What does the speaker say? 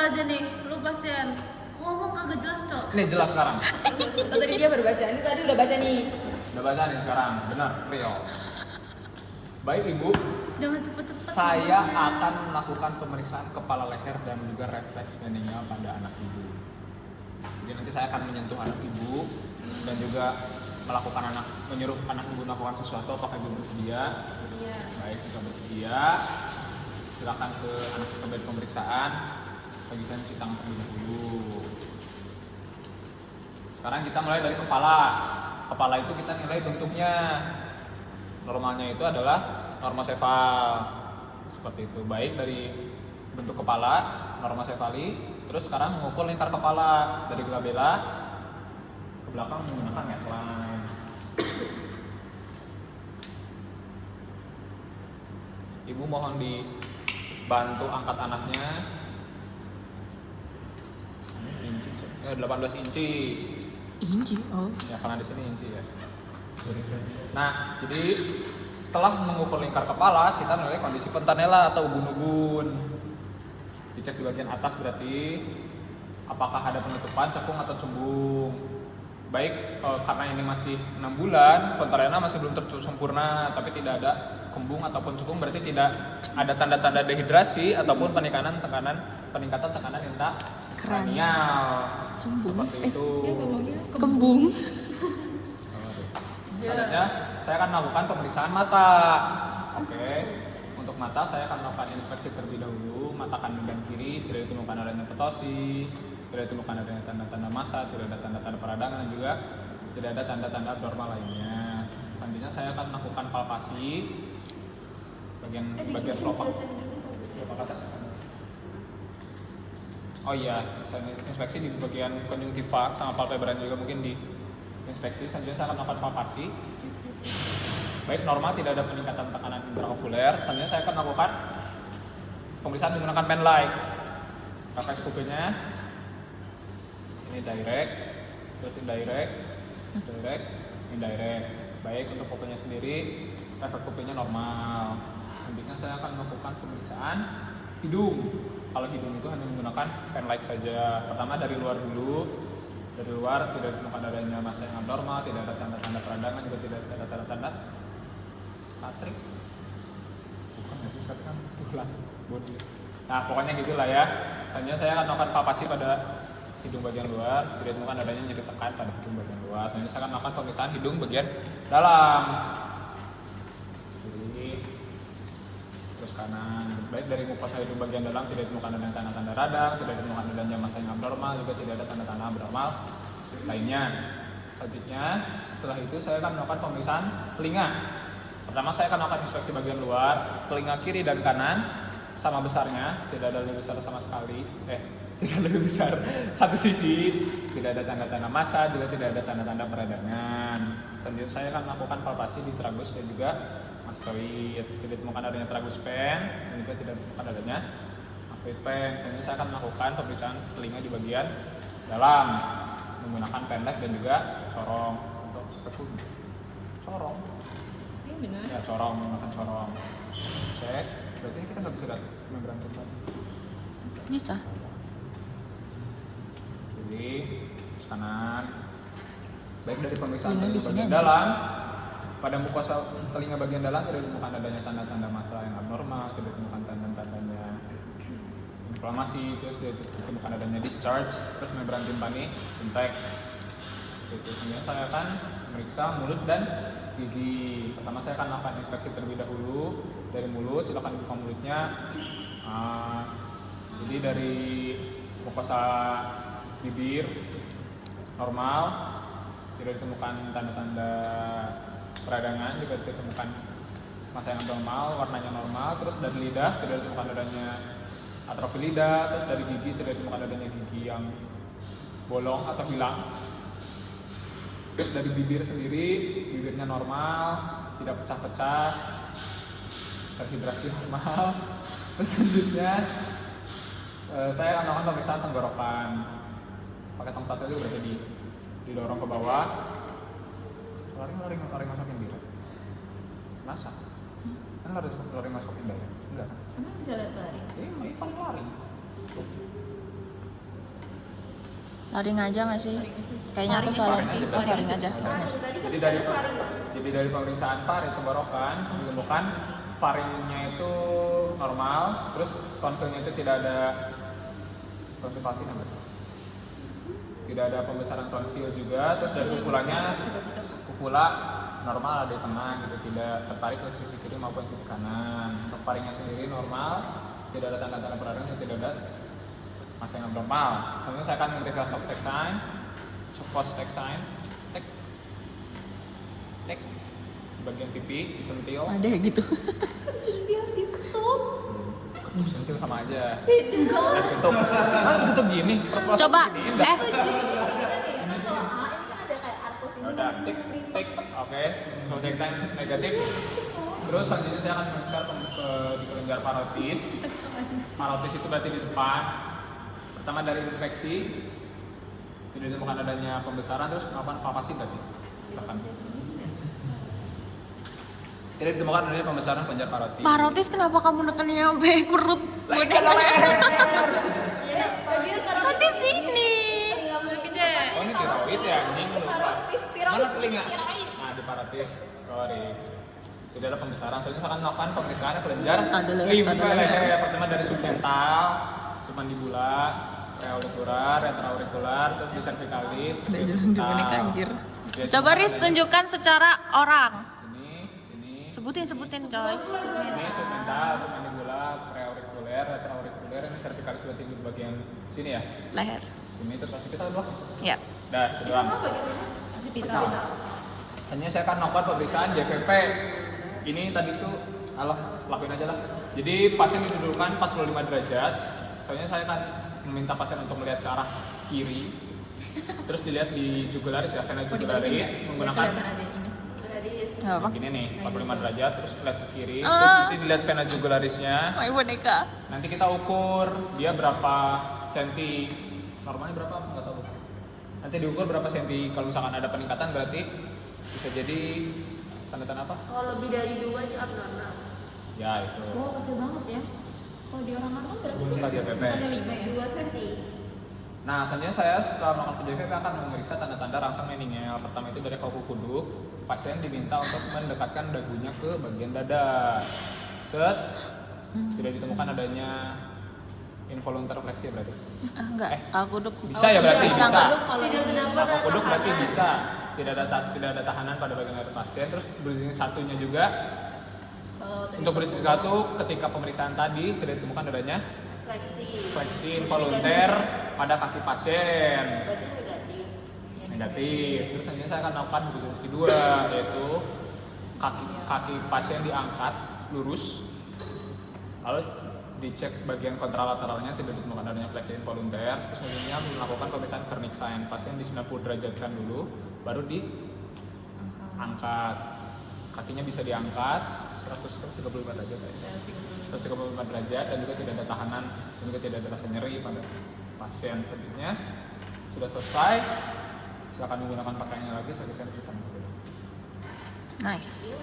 aja nih, lu pasien ngomong kagak jelas, Cok. Ini jelas sekarang. Oh, tadi dia baru baca. Ini tadi udah baca nih. Udah baca nih sekarang, benar, real. Baik Ibu, Jangan cepet-cepet. saya ngomongnya. akan melakukan pemeriksaan kepala leher dan juga refleks scanningnya pada anak Ibu. Jadi nanti saya akan menyentuh anak Ibu dan juga menyuruh anak Ibu melakukan sesuatu. Apakah Ibu bersedia? Iya. Baik, jika bersedia, silakan ke anak ke bed pemeriksaan. Bagi saya cuci tangan terlebih dahulu. Sekarang kita mulai dari kepala. Kepala itu kita nilai bentuknya. Normalnya itu adalah normosefal. Seperti itu. Baik dari bentuk kepala, normosefali. Terus sekarang mengukur lingkar kepala dari glabella ke belakang menggunakan neckline. Ibu mohon dibantu angkat anaknya. 18 inci. Inci, oh. Ya, karena di sini inci ya. Nah, jadi setelah mengukur lingkar kepala, kita menilai kondisi fontanella atau ubun-ubun. Dicek di bagian atas berarti apakah ada penutupan, cekung atau cembung. Baik, karena ini masih 6 bulan, fontanella masih belum tertutup sempurna, tapi tidak ada kembung ataupun cekung, berarti tidak ada tanda-tanda dehidrasi ataupun peningkatan tekanan intrakranial. Cembung. Seperti itu. Kembung. Selanjutnya saya akan melakukan pemeriksaan mata. Oke. Untuk mata saya akan melakukan inspeksi terlebih dahulu. Mata kanan dan kiri tidak ditemukan adanya ptosis, tidak ditemukan adanya tanda-tanda massa, tidak ada tanda-tanda peradangan dan juga tidak ada tanda-tanda abnormal lainnya. Selanjutnya saya akan melakukan palpasi bagian kelopak atas. Oh iya, saya inspeksi di bagian konjungtiva sama palpebran juga mungkin di inspeksi. Selanjutnya saya akan melakukan palpasi. Baik, normal, tidak ada peningkatan tekanan intraokuler. Selanjutnya saya akan melakukan pemeriksaan menggunakan pen light. Refleks pupilnya ini direct, terus indirect, indirect. Baik, untuk pupilnya sendiri, refleks pupilnya normal. Selanjutnya saya akan melakukan pemeriksaan hidung. Kalau hidung itu hanya menggunakan pen light saja. Pertama dari luar dulu. Dari luar tidak ditemukan adanya massa yang abnormal, tidak ada tanda-tanda peradangan, juga tidak ada tanda-tanda skatrik. Bukan nggak sih, skatrik kan tulang body. Nah, pokoknya gitulah ya. Selanjutnya saya akan melakukan palpasi pada hidung bagian luar, tidak ditemukan adanya nyeri tekan pada hidung bagian luar. Selanjutnya saya akan melakukan pemeriksaan hidung bagian dalam. Jadi terus kanan, baik dari mukosa hidung bagian dalam tidak ditemukan adanya tanda-tanda radang, tidak ditemukan adanya massa yang abnormal, juga tidak ada tanda-tanda abnormal lainnya. Selanjutnya setelah itu saya akan melakukan pemeriksaan telinga. Pertama saya akan melakukan inspeksi bagian luar, telinga kiri dan kanan sama besarnya, tidak ada lebih besar sama sekali. Tidak lebih besar satu sisi, tidak ada tanda-tanda massa, juga tidak ada tanda-tanda peradangan. Selanjutnya saya akan melakukan palpasi di tragus dan juga mastoid. Tidak ditemukan adanya tragus pen dan juga tidak ditemukan adanya mastoid pen. Selanjutnya saya akan melakukan pemeriksaan telinga di bagian dalam menggunakan pendek dan juga corong untuk spekul. Corong. Iya benar. Ya, corong, menggunakan corong. Cek. Berarti ini kita nggak bisa lihat membran tulang. Bisa. Jadi terus kanan. Baik dari pemeriksaan Telinga telinga di sini bagian aja. dalam, pada mukosa telinga bagian dalam tidak ditemukan adanya tanda-tanda massa yang abnormal, tidak ditemukan tanda-tandanya inflamasi, terus tidak ditemukan adanya discharge, terus membran timpani intact. Itu sebenarnya saya akan memeriksa mulut dan gigi. Pertama saya akan melakukan inspeksi terlebih dahulu dari mulut. Silakan buka mulutnya. Jadi dari mukosa bibir normal, tidak ditemukan tanda-tanda peradangan, juga tidak ditemukan massa yang abnormal, warnanya normal. Terus dari lidah tidak ditemukan adanya atrofi lidah, terus dari gigi tidak ditemukan adanya gigi yang bolong atau hilang. Terus dari bibir sendiri, bibirnya normal, tidak pecah-pecah, terhidrasi normal. Terus selanjutnya saya akan melakukan pemeriksaan tenggorokan. Pakai tongkat itu berarti didorong ke bawah. Lari masukin diri. Masa? Kan lari masukin diri. Enggak kan? Emang bisa lihat lari? Ini paling lari. Faring aja nggak sih? Kayaknya aku salah. Oh, faring aja. Jadi dari pemeriksaan faring tenggorokan ditemukan faringnya itu normal, terus tonsilnya itu tidak ada tonsil patin apa tuh? Tidak ada pembesaran tonsil juga, terus dari ufula normal ada di tengah gitu, tidak tertarik ke sisi kiri maupun sisi kanan. Untuk faringnya sendiri normal, tidak ada tanda-tanda peradangan, tidak ada masa yang abnormal. Selanjutnya saya akan memberikan soft text sign, tek di bagian pipi disentil. Ada ya gitu. Sentil diketuk. Sentil sama aja. Enggak. Ketuk. Ketuk gini. Coba. Ini Kalau A ini kan ada kayak arcos ini. udah tik. Oke. Kalau teks negatif. Terus selanjutnya saya akan mengeser di kelenjar parotis. Parotis itu berarti di depan. Pertama dari inspeksi, tidak ditemukan adanya pembesaran, terus melakukan palpasi berarti. Tidak ditemukan adanya pembesaran kelenjar parotis. Parotis kenapa kamu nekannya sampai perut? Iya, Kan di sini. Gede. Oh ini tiroid ya, ini lupa. Parotis, tiroid. Mana telinga? Nah di parotis, sorry. Tidak ada pembesaran, soalnya saya akan melakukan pemeriksaan kelenjar Ada leher. Pertama dari subdental, submandibula, preaurikular, retroaurikular, terus di cervicalis. Udah jalan dulu nih anjir. Dia Coba cuma Riz adanya tunjukkan secara orang. Sini. Sebutin coy. Ini subdental, submandibula, preaurikuler, retroaurikuler, ini cervicalis berarti di bagian sini ya. Leher. Sini terus occipital doang. Ya. Dah, itu doang. Hospital. Selanjutnya saya akan melakukan pemeriksaan JVP. Ini tadi tuh, lakuin aja lah. Jadi pasien didudukkan 45 derajat. Soalnya saya akan meminta pasien untuk melihat ke arah kiri. Terus dilihat di jugularis ya, vena jugularis menggunakan Enggak apa. gini nih, 45 derajat. Terus lihat ke kiri. Ah. Terus nanti dilihat vena jugularisnya. My boneka. Nanti kita ukur dia berapa senti. Normalnya berapa? Nggak tahu. Nanti diukur berapa senti. Kalau misalkan ada peningkatan berarti bisa jadi tanda-tanda apa? Kalau lebih dari 2 itu abnormal. Ya itu. Wow, kecil banget ya. Kalau di orang normal berapa sih? Setelah JVP. Ada 5 ya? 2 cm. Nah, selanjutnya saya setelah melakukan JVP akan memeriksa tanda-tanda rangsang meningel. Pertama itu dari kaki kuduk. Pasien diminta untuk mendekatkan dagunya ke bagian dada. Set. Tidak ditemukan adanya involuntary fleksi berarti. Enggak, aku duduk. Bisa ya berarti bisa. bisa. Tidak kenapa Kaki kuduk berarti bisa. Tidak ada tahanan pada bagian dada pasien. Terus berjenis satunya juga. Untuk berjenis satu ketika pemeriksaan tadi tidak ditemukan adanya fleksi involunter pada kaki pasien. Berarti negatif. Negatif. Terus selanjutnya saya akan melakukan berjenis kedua, yaitu kaki pasien diangkat lurus, lalu dicek bagian kontralateralnya tidak ditemukan adanya fleksi involunter. Terus selanjutnya melakukan pemeriksaan Kerniksen. Pasien di 90 derajatkan dulu, baru diangkat. Kakinya bisa diangkat 135 derajat kayaknya. 135 derajat dan juga tidak ada tahanan dan juga tidak ada rasa nyeri pada pasien. Selanjutnya sudah selesai, silakan menggunakan pakaiannya lagi. Saya kisahkan. Nice.